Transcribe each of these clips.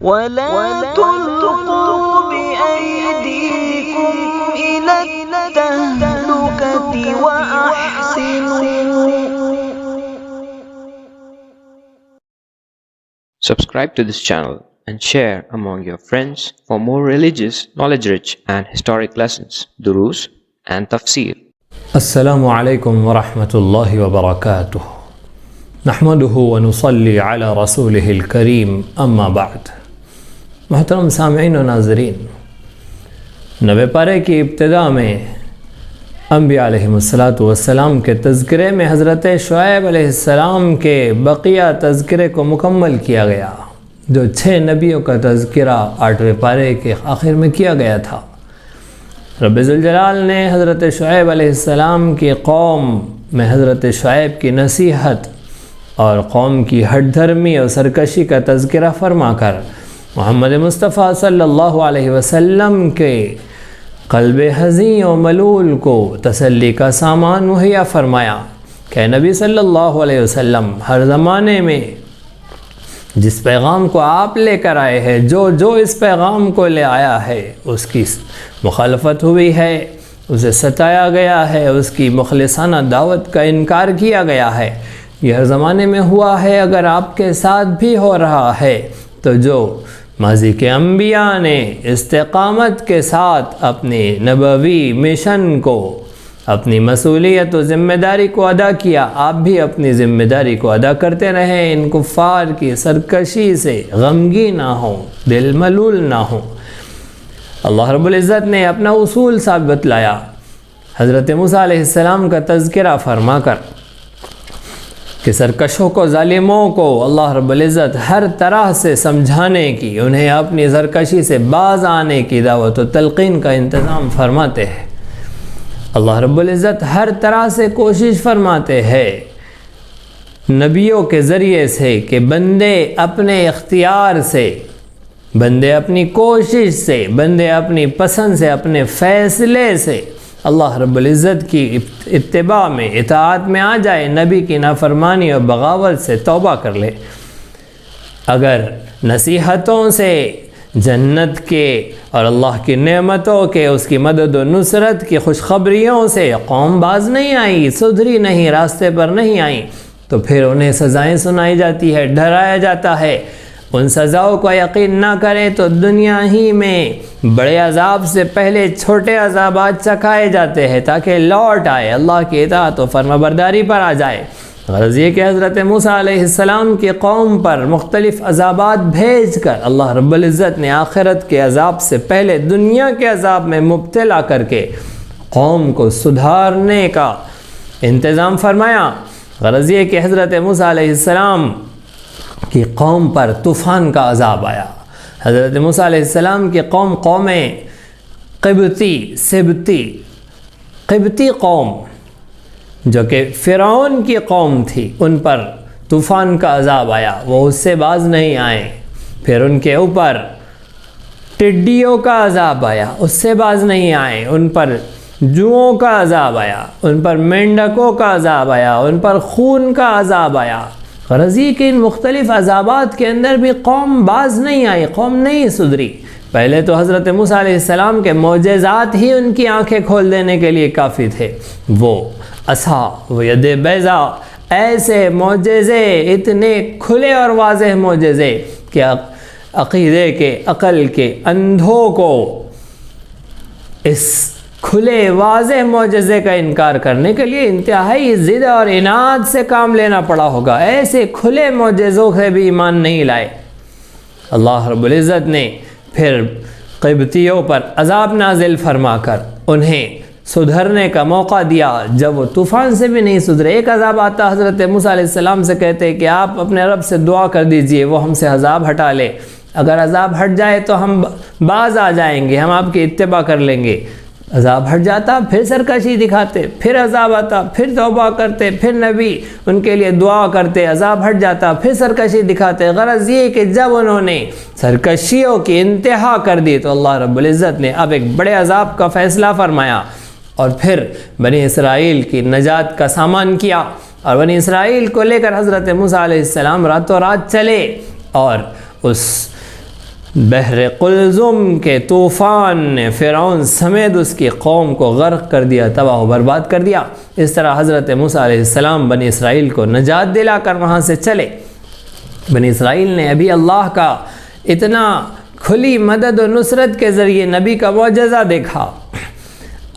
ولا تلقوا بأيديكم إلى التهلكة وأحسنوا. Subscribe to this channel and share among your friends for more religious, knowledge-rich and historic lessons, durus and tafsir. السلام عليكم ورحمة الله وبركاته. نحمده ونصلي على رسوله الكريم اما بعد. محترم سامعین و ناظرین، نوے پارے کی ابتدا میں انبیاء علیہ السلام کے تذکرے میں حضرت شعیب علیہ السلام کے بقیہ تذکرے کو مکمل کیا گیا، جو 6 نبیوں کا تذکرہ 8ویں پارے کے آخر میں کیا گیا تھا۔ رب ذوالجلال نے حضرت شعیب علیہ السلام کی قوم میں حضرت شعیب کی نصیحت اور قوم کی ہٹ دھرمی اور سرکشی کا تذکرہ فرما کر محمد مصطفیٰ صلی اللہ علیہ وسلم کے قلب حزین و ملول کو تسلی کا سامان مہیا فرمایا کہ نبی صلی اللہ علیہ وسلم ہر زمانے میں جس پیغام کو آپ لے کر آئے ہیں، جو اس پیغام کو لے آیا ہے اس کی مخالفت ہوئی ہے، اسے ستایا گیا ہے، اس کی مخلصانہ دعوت کا انکار کیا گیا ہے۔ یہ ہر زمانے میں ہوا ہے، اگر آپ کے ساتھ بھی ہو رہا ہے تو جو ماضی کے انبیاء نے استقامت کے ساتھ اپنی نبوی مشن کو، اپنی مسئولیت و ذمہ داری کو ادا کیا، آپ بھی اپنی ذمہ داری کو ادا کرتے رہیں، ان کفار کی سرکشی سے غمگین نہ ہوں، دل ملول نہ ہوں۔ اللہ رب العزت نے اپنا اصول ثابت بتلایا، حضرت موسیٰ علیہ السلام کا تذکرہ فرما کر کہ سرکشوں کو، ظالموں کو اللہ رب العزت ہر طرح سے سمجھانے کی، انہیں اپنی سرکشی سے باز آنے کی دعوت و تلقین کا انتظام فرماتے ہیں۔ اللہ رب العزت ہر طرح سے کوشش فرماتے ہیں نبیوں کے ذریعے سے کہ بندے اپنے اختیار سے، بندے اپنی کوشش سے، بندے اپنی پسند سے، اپنے فیصلے سے اللہ رب العزت کی اتباع میں، اطاعت میں آ جائے، نبی کی نافرمانی اور بغاوت سے توبہ کر لے۔ اگر نصیحتوں سے، جنت کے اور اللہ کی نعمتوں کے، اس کی مدد و نصرت کی خوشخبریوں سے قوم باز نہیں آئی، سدھری نہیں، راستے پر نہیں آئی، تو پھر انہیں سزائیں سنائی جاتی ہے، ڈرایا جاتا ہے۔ ان سزاؤں کو یقین نہ کرے تو دنیا ہی میں بڑے عذاب سے پہلے چھوٹے عذابات چکھائے جاتے ہیں تاکہ لوٹ آئے، اللہ کی اطاعت و فرمانبرداری پر آ جائے۔ غرض یہ کہ حضرت موسیٰ علیہ السلام کی قوم پر مختلف عذابات بھیج کر اللہ رب العزت نے آخرت کے عذاب سے پہلے دنیا کے عذاب میں مبتلا کر کے قوم کو سدھارنے کا انتظام فرمایا۔ غرض یہ کہ حضرت موسیٰ علیہ السلام کی قوم پر طوفان کا عذاب آیا۔ حضرت موسیٰ علیہ السلام کی قوم قبطی قوم جو کہ فرعون کی قوم تھی، ان پر طوفان کا عذاب آیا، وہ اس سے باز نہیں آئے۔ پھر ان کے اوپر ٹڈیوں کا عذاب آیا، اس سے باز نہیں آئے۔ ان پر جوؤں کا عذاب آیا، ان پر مینڈکوں کا عذاب آیا، ان پر خون کا عذاب آیا۔ غرض یہ کہ ان مختلف عذابات کے اندر بھی قوم باز نہیں آئی، قوم نہیں سدھری۔ پہلے تو حضرت موسیٰ علیہ السلام کے معجزات ہی ان کی آنکھیں کھول دینے کے لیے کافی تھے۔ وہ عصا، وہ ید بیضا، ایسے معجزے، اتنے کھلے اور واضح معجزے کہ عقیدے کے، عقل کے اندھوں کو اس کھلے واضح معجزے کا انکار کرنے کے لیے انتہائی ضد اور عناد سے کام لینا پڑا ہوگا۔ ایسے کھلے معجزوں سے بھی ایمان نہیں لائے۔ اللہ رب العزت نے پھر قبطیوں پر عذاب نازل فرما کر انہیں سدھرنے کا موقع دیا۔ جب وہ طوفان سے بھی نہیں سدھرے، ایک عذاب آتا، حضرت موسیٰ علیہ السلام سے کہتے کہ آپ اپنے رب سے دعا کر دیجئے، وہ ہم سے عذاب ہٹا لے، اگر عذاب ہٹ جائے تو ہم باز آ جائیں گے، ہم آپ کی اتباع کر لیں گے۔ عذاب ہٹ جاتا، پھر سرکشی دکھاتے، پھر عذاب آتا، پھر توبہ کرتے، پھر نبی ان کے لیے دعا کرتے، عذاب ہٹ جاتا، پھر سرکشی دکھاتے۔ غرض یہ کہ جب انہوں نے سرکشیوں کی انتہا کر دی تو اللہ رب العزت نے اب ایک بڑے عذاب کا فیصلہ فرمایا اور پھر بنی اسرائیل کی نجات کا سامان کیا، اور بنی اسرائیل کو لے کر حضرت موسیٰ علیہ السلام راتوں رات چلے اور اس بحر قلزم کے طوفان نے فرعون سمیت اس کی قوم کو غرق کر دیا، تباہ و برباد کر دیا۔ اس طرح حضرت موسیٰ علیہ السلام بنی اسرائیل کو نجات دلا کر وہاں سے چلے۔ بنی اسرائیل نے ابھی اللہ کا اتنا کھلی مدد و نصرت کے ذریعے نبی کا معجزہ دیکھا،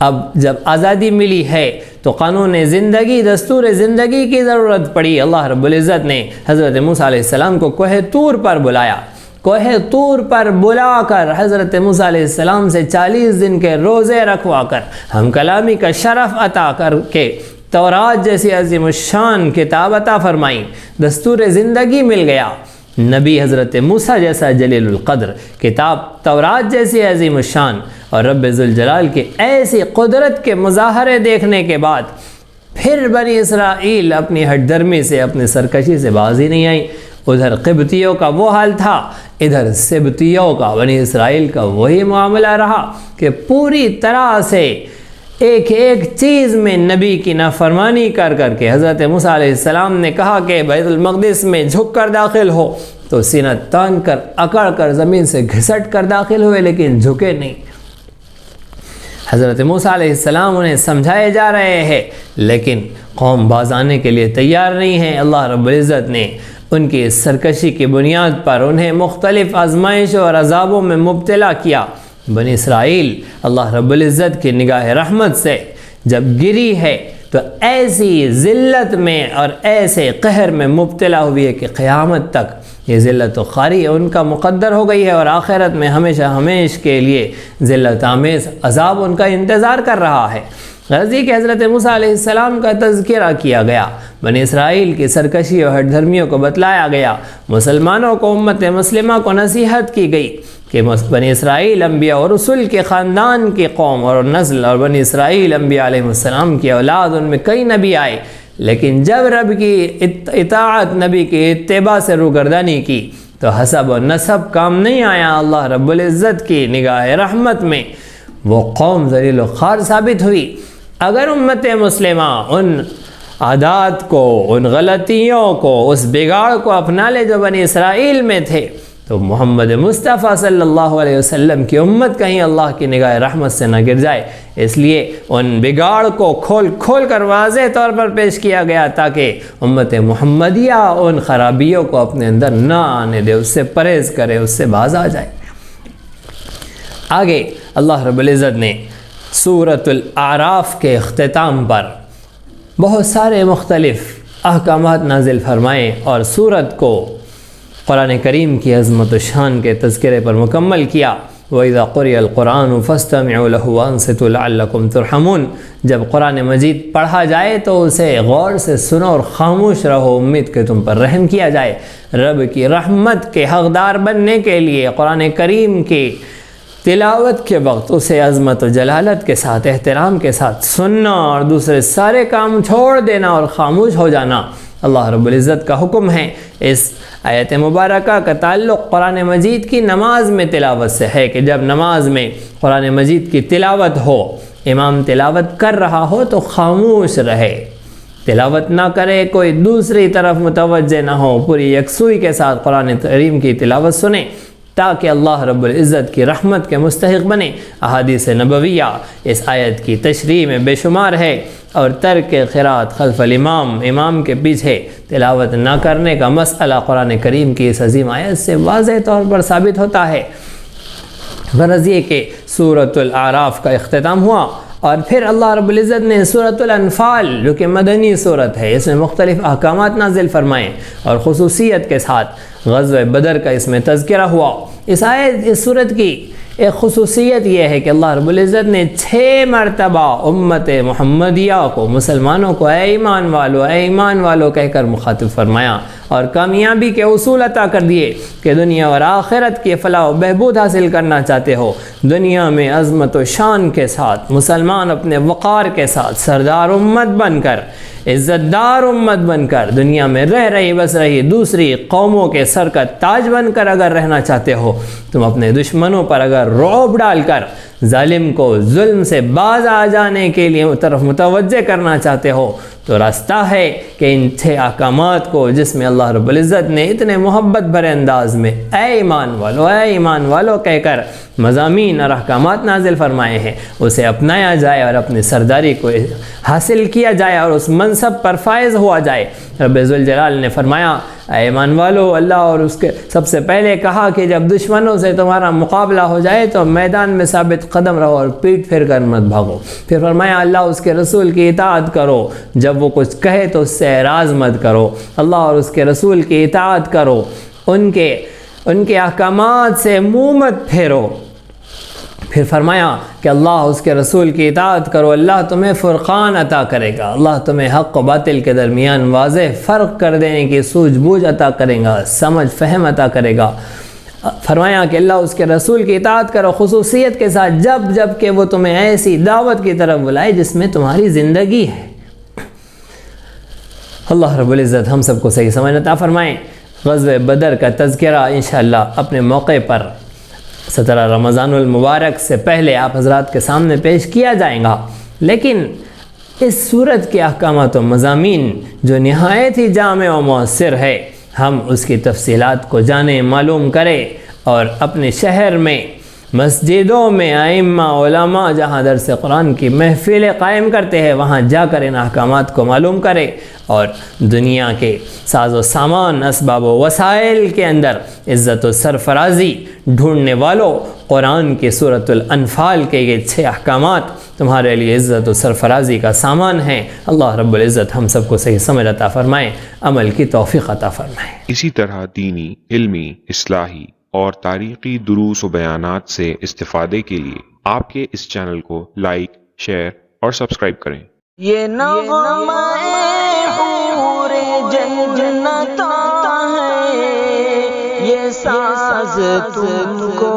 اب جب آزادی ملی ہے تو قانون زندگی، دستور زندگی کی ضرورت پڑی۔ اللہ رب العزت نے حضرت موسیٰ علیہ السلام کو کوہ طور پر بلایا، کوہ طور پر بلا کر حضرت موسیٰ علیہ السلام سے 40 دن کے روزے رکھوا کر ہم کلامی کا شرف عطا کر کے تورات جیسی عظیم الشان کتاب عطا فرمائی، دستور زندگی مل گیا۔ نبی حضرت موسیٰ جیسا جلیل القدر، کتاب تورات جیسی عظیم الشان، اور رب ذوالجلال کی ایسی قدرت کے مظاہرے دیکھنے کے بعد پھر بنی اسرائیل اپنی ہٹ درمی سے، اپنی سرکشی سے باز ہی نہیں آئی۔ ادھر قبطیوں کا وہ حال تھا، ادھر سبطیوں کا، بنی اسرائیل کا وہی معاملہ رہا کہ پوری طرح سے ایک ایک چیز میں نبی کی نافرمانی کر کر کے حضرت موسیٰ علیہ السلام نے کہا کہ بیت المقدس میں جھک کر داخل ہو تو سینہ تان کر اکڑ کر زمین سے گھسٹ کر داخل ہوئے، لیکن جھکے نہیں۔ حضرت موسیٰ علیہ السلام انہیں سمجھائے جا رہے ہیں لیکن قوم باز آنے کے لیے تیار نہیں ہے۔ اللہ رب العزت نے ان کی سرکشی کی بنیاد پر انہیں مختلف آزمائشوں اور عذابوں میں مبتلا کیا۔ بنی اسرائیل اللہ رب العزت کی نگاہ رحمت سے جب گری ہے تو ایسی ذلت میں اور ایسے قہر میں مبتلا ہوئی ہے کہ قیامت تک یہ ذلت و خواری ان کا مقدر ہو گئی ہے، اور آخرت میں ہمیشہ ہمیش کے لیے ذلت آمیز عذاب ان کا انتظار کر رہا ہے۔ غرضی کہ حضرت موسیٰ علیہ السلام کا تذکرہ کیا گیا، بنی اسرائیل کی سرکشی اور ہٹ دھرمیوں کو بتلایا گیا، مسلمانوں کو، امت مسلمہ کو نصیحت کی گئی کہ بنی اسرائیل انبیاء اور رسول کے خاندان کی قوم اور نسل، اور بنی اسرائیل انبیاء علیہ السلام کی اولاد، ان میں کئی نبی آئے، لیکن جب رب کی اطاعت، نبی کی اتباع سے روگردانی کی تو حسب و نسب کام نہیں آیا۔ اللہ رب العزت کی نگاہ رحمت میں وہ قوم ذلیل و خوار ثابت ہوئی۔ اگر امت مسلمہ ان عادات کو، ان غلطیوں کو، اس بگاڑ کو اپنا لے جو بنی اسرائیل میں تھے، تو محمد مصطفیٰ صلی اللہ علیہ وسلم کی امت کہیں اللہ کی نگاہ رحمت سے نہ گر جائے۔ اس لیے ان بگاڑ کو کھول کھول کر واضح طور پر پیش کیا گیا تاکہ امت محمدیہ ان خرابیوں کو اپنے اندر نہ آنے دے، اس سے پرہیز کرے، اس سے باز آ جائے۔ آگے اللہ رب العزت نے سورۃ الاعراف کے اختتام پر بہت سارے مختلف احکامات نازل فرمائے اور سورت کو قرآن کریم کی عظمت و شان کے تذکرے پر مکمل کیا۔ وَإِذَا قُرِئَ الْقُرْآنُ فَاسْتَمِعُوا لَهُ وَأَنصِتُوا لَعَلَّكُمْ تُرْحَمُونَ، جب قرآن مجید پڑھا جائے تو اسے غور سے سنو اور خاموش رہو، امید کہ تم پر رحم کیا جائے۔ رب کی رحمت کے حقدار بننے کے لیے قرآن کریم کی تلاوت کے وقت اسے عظمت و جلالت کے ساتھ، احترام کے ساتھ سننا اور دوسرے سارے کام چھوڑ دینا اور خاموش ہو جانا اللہ رب العزت کا حکم ہے۔ اس آیت مبارکہ کا تعلق قرآن مجید کی نماز میں تلاوت سے ہے کہ جب نماز میں قرآن مجید کی تلاوت ہو، امام تلاوت کر رہا ہو تو خاموش رہے، تلاوت نہ کرے، کوئی دوسری طرف متوجہ نہ ہو، پوری یکسوئی کے ساتھ قرآن کریم کی تلاوت سنیں تاکہ اللہ رب العزت کی رحمت کے مستحق بنے۔ احادیث نبویہ اس آیت کی تشریح میں بے شمار ہے، اور ترک قرات خلف الامام، امام کے پیچھے تلاوت نہ کرنے کا مسئلہ قرآن کریم کی اس عظیم آیت سے واضح طور پر ثابت ہوتا ہے۔ غرض یہ کہ سورۃ الاعراف کا اختتام ہوا، اور پھر اللہ رب العزت نے سورۃ الانفال جو کہ مدنی صورت ہے، اس میں مختلف احکامات نازل فرمائے اور خصوصیت کے ساتھ غزوہ بدر کا اس میں تذکرہ ہوا۔ اس صورت کی ایک خصوصیت یہ ہے کہ اللہ رب العزت نے 6 مرتبہ امت محمدیہ کو، مسلمانوں کو اے ایمان والو کہہ کر مخاطب فرمایا اور کامیابی کے اصول عطا کر دیے کہ دنیا اور آخرت کی فلاح و بہبود حاصل کرنا چاہتے ہو، دنیا میں عظمت و شان کے ساتھ مسلمان اپنے وقار کے ساتھ سردار امت بن کر عزت دار امت بن کر دنیا میں رہ رہی بس رہی دوسری قوموں کے سر کا تاج بن کر اگر رہنا چاہتے ہو، تم اپنے دشمنوں پر اگر رعب ڈال کر ظالم کو ظلم سے باز آ جانے کے لیے طرف متوجہ کرنا چاہتے ہو، تو راستہ ہے کہ ان 6 احکامات کو جس میں اللہ رب العزت نے اتنے محبت بھرے انداز میں اے ایمان والو کہہ کر مضامین اور احکامات نازل فرمائے ہیں، اسے اپنایا جائے اور اپنی سرداری کو حاصل کیا جائے اور اس منصب پر فائز ہوا جائے۔ رب ذوالجلال نے فرمایا اے ایمان والو، اللہ اور اس کے سب سے پہلے کہا کہ جب دشمنوں سے تمہارا مقابلہ ہو جائے تو میدان میں ثابت قدم رہو اور پیٹ پھیر کر مت بھاگو۔ پھر فرمایا اللہ اس کے رسول کی اطاعت کرو، جب وہ کچھ کہے تو اس سے اعراض مت کرو، اللہ اور اس کے رسول کی اطاعت کرو، ان کے احکامات سے منہ مت پھیرو۔ پھر فرمایا کہ اللہ اس کے رسول کی اطاعت کرو، اللہ تمہیں فرقان عطا کرے گا، اللہ تمہیں حق و باطل کے درمیان واضح فرق کر دینے کی سوجھ بوجھ عطا کرے گا، سمجھ فہم عطا کرے گا۔ فرمایا کہ اللہ اس کے رسول کی اطاعت کرو خصوصیت کے ساتھ جب کہ وہ تمہیں ایسی دعوت کی طرف بلائے جس میں تمہاری زندگی ہے۔ اللہ رب العزت ہم سب کو صحیح سمجھ عطا فرمائیں۔ غزوہ بدر کا تذکرہ انشاءاللہ اپنے موقع پر 17 رمضان المبارک سے پہلے آپ حضرات کے سامنے پیش کیا جائے گا، لیکن اس صورت کے احکامات و مضامین جو نہایت ہی جامع و مؤثر ہے، ہم اس کی تفصیلات کو جانیں، معلوم کریں اور اپنے شہر میں مسجدوں میں ائمہ علماء جہاں درس قرآن کی محفلیں قائم کرتے ہیں وہاں جا کر ان احکامات کو معلوم کرے اور دنیا کے ساز و سامان اسباب و وسائل کے اندر عزت و سرفرازی ڈھونڈنے والوں قرآن کی سورۃ الانفال کے یہ 6 احکامات تمہارے لیے عزت و سرفرازی کا سامان ہیں۔ اللہ رب العزت ہم سب کو صحیح سمجھ عطا فرمائے، عمل کی توفیق عطا فرمائے۔ اسی طرح دینی، علمی، اصلاحی اور تاریخی دروس و بیانات سے استفادے کے لیے آپ کے اس چینل کو لائک، شیئر اور سبسکرائب کریں۔ یہ نغمہ حور جنت ہے، یہ ساز تم کو